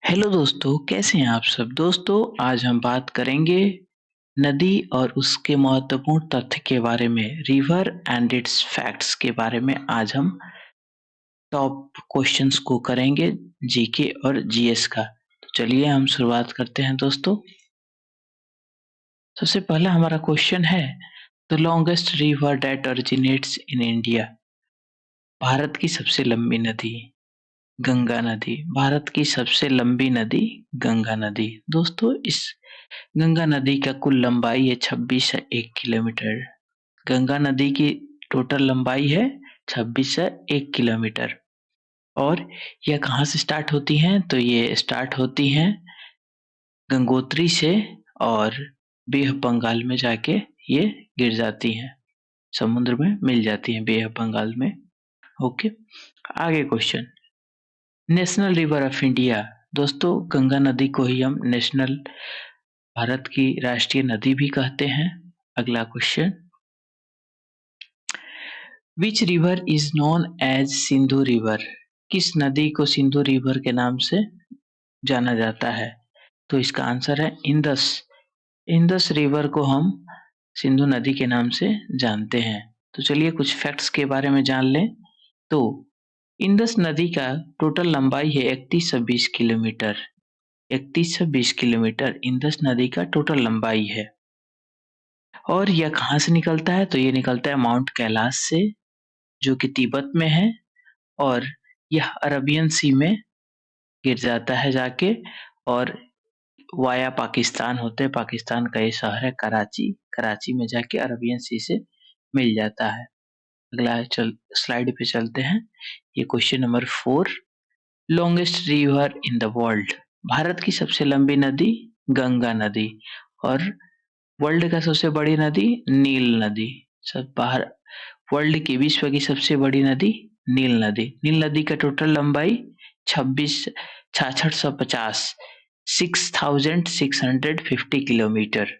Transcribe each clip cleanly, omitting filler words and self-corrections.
Hello दोस्तों, कैसे हैं आप सब? दोस्तों, आज हम बात करेंगे नदी और उसके महत्वपूर्ण तथ्य के बारे में, रिवर एंड इट्स फैक्ट्स के बारे में आज हम टॉप क्वेश्चंस को करेंगे जीके और जीएस का। तो चलिए हम शुरुआत करते हैं दोस्तों। सबसे पहला हमारा क्वेश्चन है the longest river that originates in India. Bharat की सबसे लंबी नदी गंगा नदी। भारत की सबसे लंबी नदी गंगा नदी। दोस्तों, इस गंगा नदी का कुल लंबाई है 26 से 1 किलोमीटर। गंगा नदी की टोटल लंबाई है 26 से 1 किलोमीटर। और यह कहाँ से स्टार्ट होती हैं? तो ये स्टार्ट होती हैं गंगोत्री से और बे ऑफ बंगाल में जाके ये गिर जाती हैं, समुद्र में मिल जाती हैं बे ऑफ बंगाल में। ओके, आगे question. National river of India. दोस्तों, गंगा नदी को ही हम नेशनल भारत की राष्ट्रीय नदी भी कहते हैं। अगला question. Which river is known as Sindhu river. किस नदी को सिंधु रिवर के नाम से जाना जाता है? तो इसका आंसर है इंदस। इंदस रिवर को हम सिंधु नदी के नाम से जानते हैं। तो चलिए कुछ फैक्ट्स के बारे में जान लें। तो इंदस नदी का टोटल लंबाई है 3120 किलोमीटर। 3120 किलोमीटर इंदस नदी का टोटल लंबाई है। और यह कहाँ से निकलता है? तो ये निकलता है माउंट कैलाश से, जो कि तिब्बत में है। और यह अरबियन सी में गिर जाता है जाके, और वाया पाकिस्तान होते हैं। पाकिस्तान का ये शहर है कराची। कराची में जाके अरबियन सी से मिल जाता है। अगला स्लाइड पे चलते हैं। ये question number 4। Longest river in the world. Bharat की सबसे लंबी नदी गंगा नदी। और वर्ल्ड का सबसे बड़ी नदी नील नदी। सब बाहर वर्ल्ड की विश्व की सबसे बड़ी नदी नील नदी। नील नदी का टोटल लंबाई 6650 6650 किलोमीटर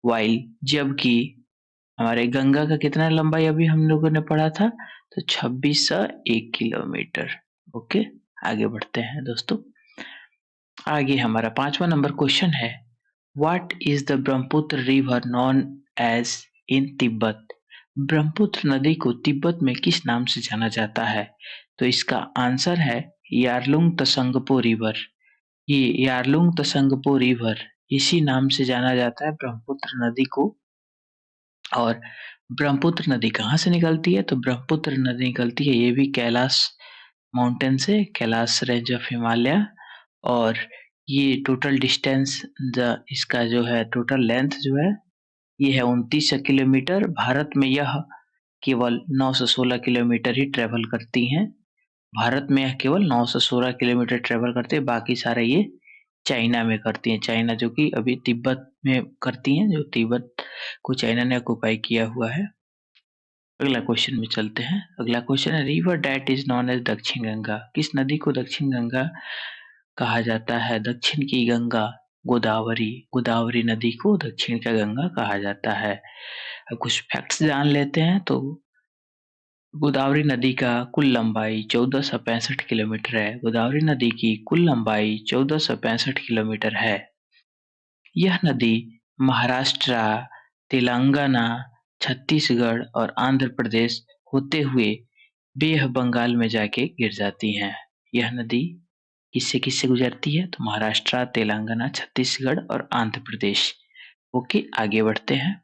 वाइल, जबकि हमारे गंगा का कितना लंबाई अभी हम लोगों ने पढ़ा था? तो 2601 किलोमीटर। ओके, आगे बढ़ते हैं दोस्तों। आगे हमारा 5वां नंबर क्वेश्चन है what is the Brahmaputra river known as in Tibet. Brahmaputra नदी को तिब्बत में किस नाम से जाना जाता है? तो इसका आंसर है यारलुंग तसंगपो रिवर। ये यारलुंग तसंगपो रिवर इसी नाम से जाना जाता है ब्रह्मपुत्र नदी को। और ब्रह्मपुत्र नदी कहाँ से निकलती है? तो ब्रह्मपुत्र नदी निकलती है ये भी कैलाश माउंटेन से, कैलाश रेंज ऑफ हिमालय। और ये टोटल डिस्टेंस इसका जो है टोटल लेंथ जो है ये है 29 किलोमीटर। भारत में यह केवल 916 किलोमीटर ही ट्रेवल करती हैं। भारत में यह केवल 916 किलोमीटर ट्रेवल करते हैं, बाकी सारे ये चाइना में करती हैं। चाइना जो कि अभी तिब्बत में करती हैं, जो तिब्बत को चाइना ने ऑक्युपाई किया हुआ है। अगला क्वेश्चन में चलते हैं। अगला क्वेश्चन है river that is known as Dakshin Ganga. किस नदी को दक्षिण गंगा कहा जाता है? दक्षिण की गंगा गोदावरी। गोदावरी नदी को दक्षिण का गंगा कहा जाता है। अब कुछ फैक्ट्स जान लेते हैं। तो गोदावरी नदी का कुल लंबाई 1465 किलोमीटर है। गोदावरी नदी की कुल लंबाई 1465 किलोमीटर है। यह नदी महाराष्ट्र, तेलंगाना, छत्तीसगढ़ और आंध्र प्रदेश होते हुए बे ऑफ बंगाल में जाके गिर जाती हैं। यह नदी किससे किससे गुजरती है? तो महाराष्ट्र, तेलंगाना, छत्तीसगढ़ और आंध्र प्रदेश। ओके, आगे बढ़ते हैं।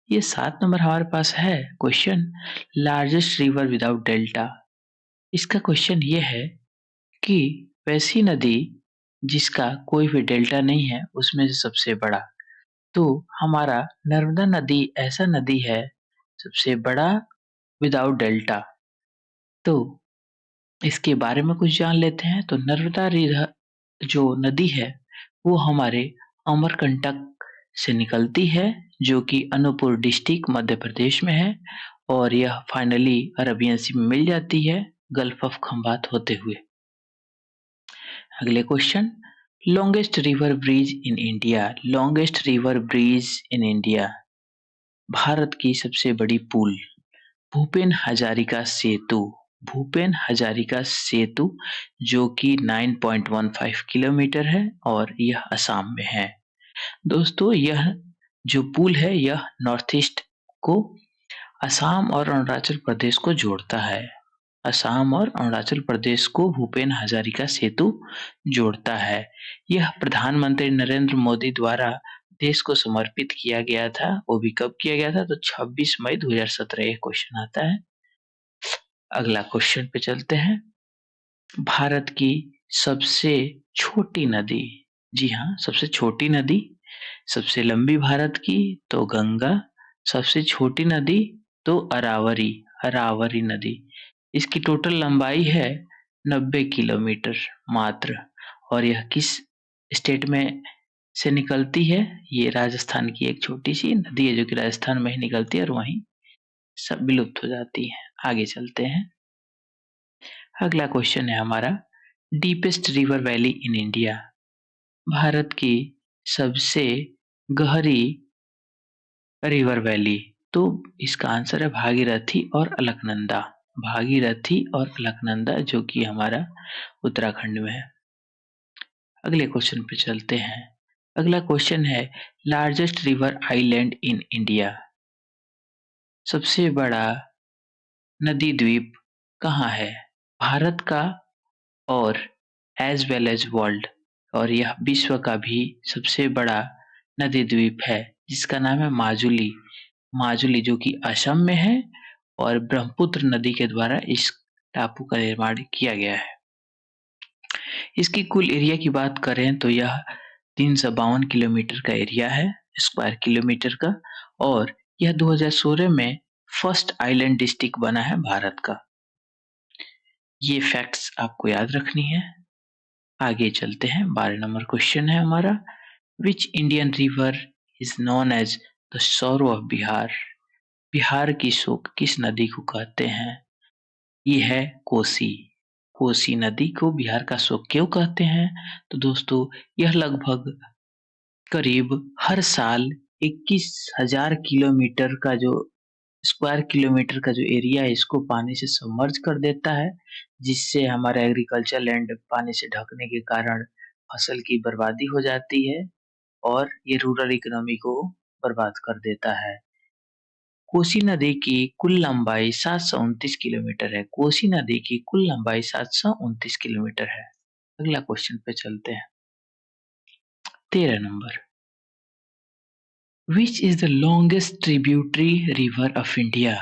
ये 7 नंबर हमारे पास है question largest river without delta. इसका क्वेश्चन ये है कि वैसी नदी जिसका कोई भी डेल्टा नहीं है उसमें से सबसे बड़ा। तो हमारा नर्मदा नदी ऐसा नदी है सबसे बड़ा विदाउट डेल्टा। तो इसके बारे में कुछ जान लेते हैं। तो नर्मदा जो नदी है वो हमारे अमरकंटक से निकलती है, जो कि अनूपपुर डिस्ट्रिक्ट मध्य प्रदेश में है। और यह फाइनली अरबियन सी में मिल जाती है गल्फ ऑफ खंबात होते हुए। अगले question longest river bridge in India. Longest river bridge in India. Bharat की सबसे बड़ी पुल भूपेन हजारिका सेतु। भूपेन हजारिका सेतु, जो कि 9.15 किलोमीटर है और यह असम में है। दोस्तों, यह जो पुल है यह नॉर्थ ईस्ट को असम और अरुणाचल प्रदेश को जोड़ता है। असम और अरुणाचल प्रदेश को भूपेन हजारिका सेतु जोड़ता है। यह प्रधानमंत्री नरेंद्र मोदी द्वारा देश को समर्पित किया गया था। वो भी कब किया गया था? तो 26 मई 2017 ये क्वेश्चन आता है। अगला क्वेश्चन पे चलते हैं। भारत की सबसे छोटी नदी, जी हाँ, सबसे छोटी नदी, सबसे लंबी भारत की तो गंगा, सबसे छोटी नदी तो अरावरी, अरावरी नदी। इसकी टोटल लंबाई है 90 किलोमीटर मात्र, और यह किस स्टेट में से निकलती है? ये राजस्थान की एक छोटी सी नदी है जो कि राजस्थान में ही निकलती है और वहीं सब विलुप्त हो जाती है। आगे चलते हैं। अगला क्वेश्चन है हमारा, deepest river valley in India. Bharat की सबसे गहरी रिवर वैली, तो इसका आंसर है भागीरथी और अलकनंदा। भागीरथी और अलकनंदा, जो कि हमारा उत्तराखंड में है। अगले क्वेश्चन पे चलते हैं। अगला क्वेश्चन है, largest river island in India. सबसे बड़ा नदी द्वीप कहाँ है? भारत का और एज वेल एज वर्ल्ड, और यह विश्व का भी सबसे बड़ा नदी द्वीप है, जिसका नाम है माजुली। माजुली, जो कि असम में है और ब्रह्मपुत्र नदी के द्वारा इस टापू का निर्माण किया गया है। इसकी कुल एरिया की बात करें तो यह 352 किलोमीटर का एरिया है, स्क्वायर किलोमीटर का, और यह 2016 में फर्स्ट आइलैंड डिस्ट्रिक्ट बना है भारत का। ये फैक्ट्स आपको याद रखनी है। आगे चलते हैं। 12 नंबर क्वेश्चन है हमारा, which Indian river is known as the sorrow of Bihar. Bihar की शोक किस नदी को कहते हैं? ये है कोसी। कोसी नदी को बिहार का शोक क्यों कहते हैं? तो दोस्तों, यह लगभग करीब हर साल 21,000 किलोमीटर का जो स्क्वायर किलोमीटर का जो एरिया है इसको पानी से सबमर्ज कर देता है, जिससे हमारा एग्रीकल्चर लैंड पानी से ढकने के कारण फसल की बर्बादी हो जाती है और ये रूरल इकोनॉमी को बर्बाद कर देता है। कोसी नदी की कुल लंबाई 729 किलोमीटर है। कोसी नदी की कुल लंबाई 729 किलोमीटर है। अगला क्वेश्चन पे चलते हैं। 13 number, which is the longest tributary river of India.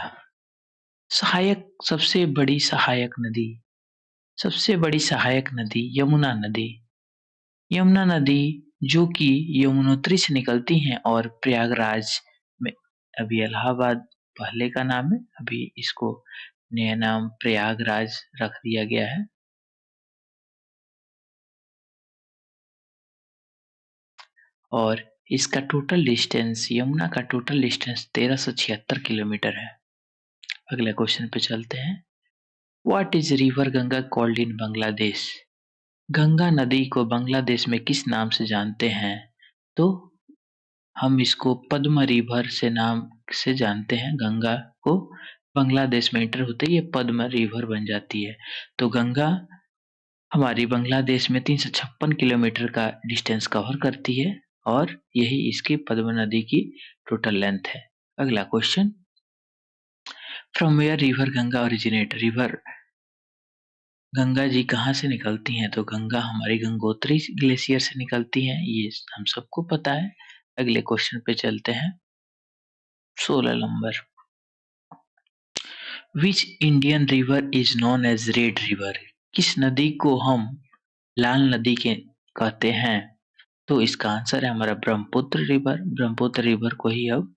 सहायक, सबसे बड़ी सहायक नदी, सबसे बड़ी सहायक नदी यमुना नदी। यमुना नदी जो कि यमुनोत्री से निकलती हैं और प्रयागराज में, अभी इलाहाबाद पहले का नाम है, अभी इसको नया नाम प्रयागराज रख दिया गया है। और इसका टोटल डिस्टेंस, यमुना का टोटल डिस्टेंस 1376 किलोमीटर है। अगले क्वेश्चन पे चलते हैं। What is river Ganga called in Bangladesh. Ganga नदी को बांग्लादेश में किस नाम से जानते हैं? तो हम इसको पद्म रिवर से नाम से जानते हैं। गंगा को बांग्लादेश में एंटर होते ही ये पद्म रिवर बन जाती है। तो गंगा हमारी बांग्लादेश में 356 किलोमीटर का डिस्टेंस कवर करती है और यही इसकी पद्मा नदी की टोटल लेंथ है। अगला question, from where river Ganga originate. River Ganga ji कहाँ से निकलती हैं? तो गंगा हमारी गंगोत्री ग्लेशियर से निकलती हैं, ये हम सबको पता है। अगले क्वेश्चन पे चलते हैं। 16 number, which Indian river is known as red river. किस नदी को हम लाल नदी के कहते हैं? तो इसका आंसर है हमारा ब्रह्मपुत्र रिवर। ब्रह्मपुत्र रिवर को ही अब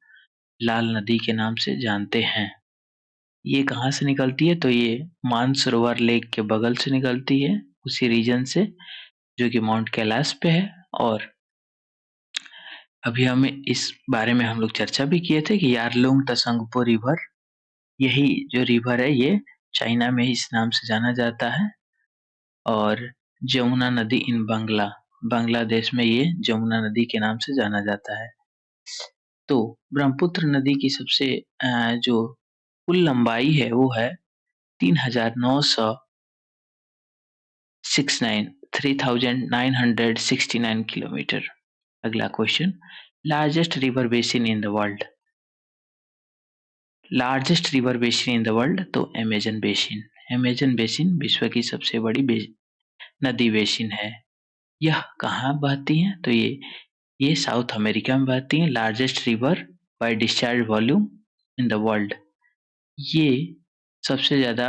लाल नदी के नाम से जानते हैं। ये कहाँ से निकलती है? तो ये मानसरोवर लेक के बगल से निकलती है, उसी रीजन से, जो कि माउंट कैलाश पे है। और अभी हमें इस बारे में हम लोग चर्चा भी किए थे कि यारलुंग तसंगपो रिवर, यही जो रिवर है ये चाइना में इस नाम से जाना जाता है। और जमुना नदी इन बांग्लादेश में ये जमुना नदी के नाम से जाना जाता है। तो ब्रह्मपुत्र नदी की सबसे जो कुल लंबाई है वो है 3969 किलोमीटर। अगला question, largest river basin in the world. Largest river basin in the world, तो अमेजन बेसिन। अमेजन बेसिन विश्व की सबसे बड़ी नदी बेसिन है। यह कहाँ बहती है, तो ये साउथ अमेरिका में बहती है। Largest river by discharge volume in the world, ये सबसे ज्यादा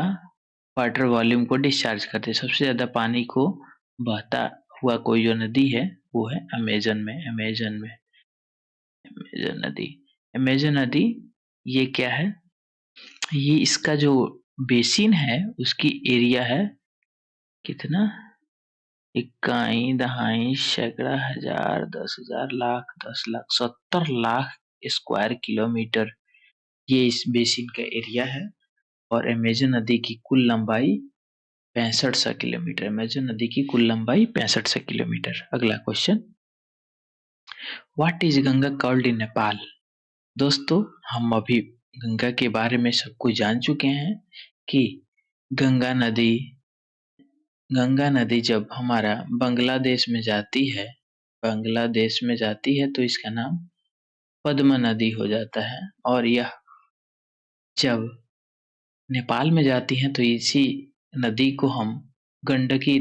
वाटर वॉल्यूम को डिस्चार्ज करते हैं, सबसे ज्यादा पानी को बहता हुआ कोई जो नदी है वो है अमेजन में। अमेजन नदी, अमेजन नदी ये क्या है, ये इसका जो बेसिन है उसकी एरिया है कितना, इकाई दहाई सैकड़ा हजार 10,000 लाख 10 लाख 70 लाख स्क्वायर किलोमीटर ये इस बेसिन का एरिया है। और अमेजन नदी की कुल लंबाई 6500 किलोमीटर। अमेजन नदी की कुल लंबाई 6500 किलोमीटर। अगला question, what is Ganga called in Nepal. दोस्तों हम अभी गंगा के बारे में सब कुछ जान चुके हैं कि गंगा नदी जब हमारा बांग्लादेश में जाती है, तो इसका नाम पद्मा नदी हो जाता है। और यह जब नेपाल में जाती है तो इसी नदी को हम गंडकी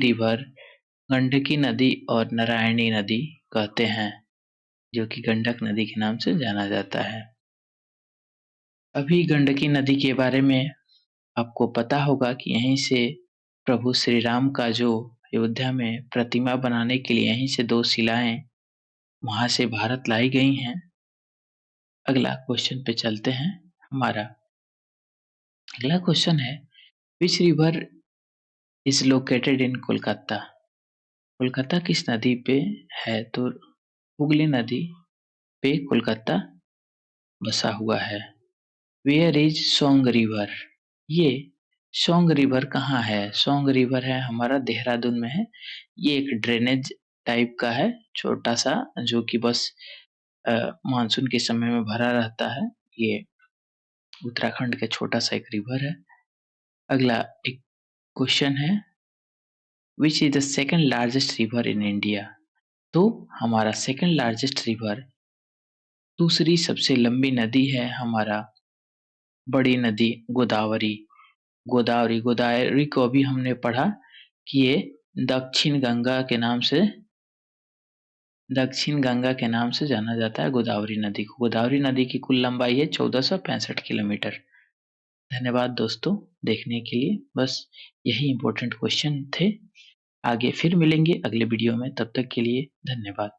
नदी और नारायणी नदी कहते हैं, जो कि गंडक नदी के नाम से जाना जाता है। अभी गंडकी नदी के बारे में आपको पता होगा कि यहीं से प्रभु श्री राम का जो अयोध्या में प्रतिमा बनाने के लिए यहीं से 2 शिलाएं वहां से भारत लाई गई हैं। अगला क्वेश्चन पे चलते हैं। हमारा अगला क्वेश्चन है, विच river is located in Kolkata. Kolkata किस नदी पे है, तो हुगली नदी पे कोलकाता बसा हुआ है। वेयर इज सोंग रिवर, ये सोंग रिवर कहाँ है, सोंग रिवर है हमारा देहरादून में है। ये एक ड्रेनेज टाइप का है, छोटा सा, जो कि बस मानसून के समय में भरा रहता है। ये उत्तराखंड का छोटा सा एक रिवर है। अगला एक क्वेश्चन है, which is the second largest river in India. तो हमारा सेकंड लार्जेस्ट रिवर, दूसरी सबसे लंबी नदी है हमारा बड़ी नदी गोदावरी। गोदावरी को अभी हमने पढ़ा कि ये दक्षिण गंगा के नाम से जाना जाता है गोदावरी नदी को। गोदावरी नदी की कुल लंबाई है 1465 किलोमीटर। धन्यवाद दोस्तों देखने के लिए। बस यही इंपॉर्टेंट क्वेश्चन थे। आगे फिर मिलेंगे अगले वीडियो में, तब तक के लिए धन्यवाद।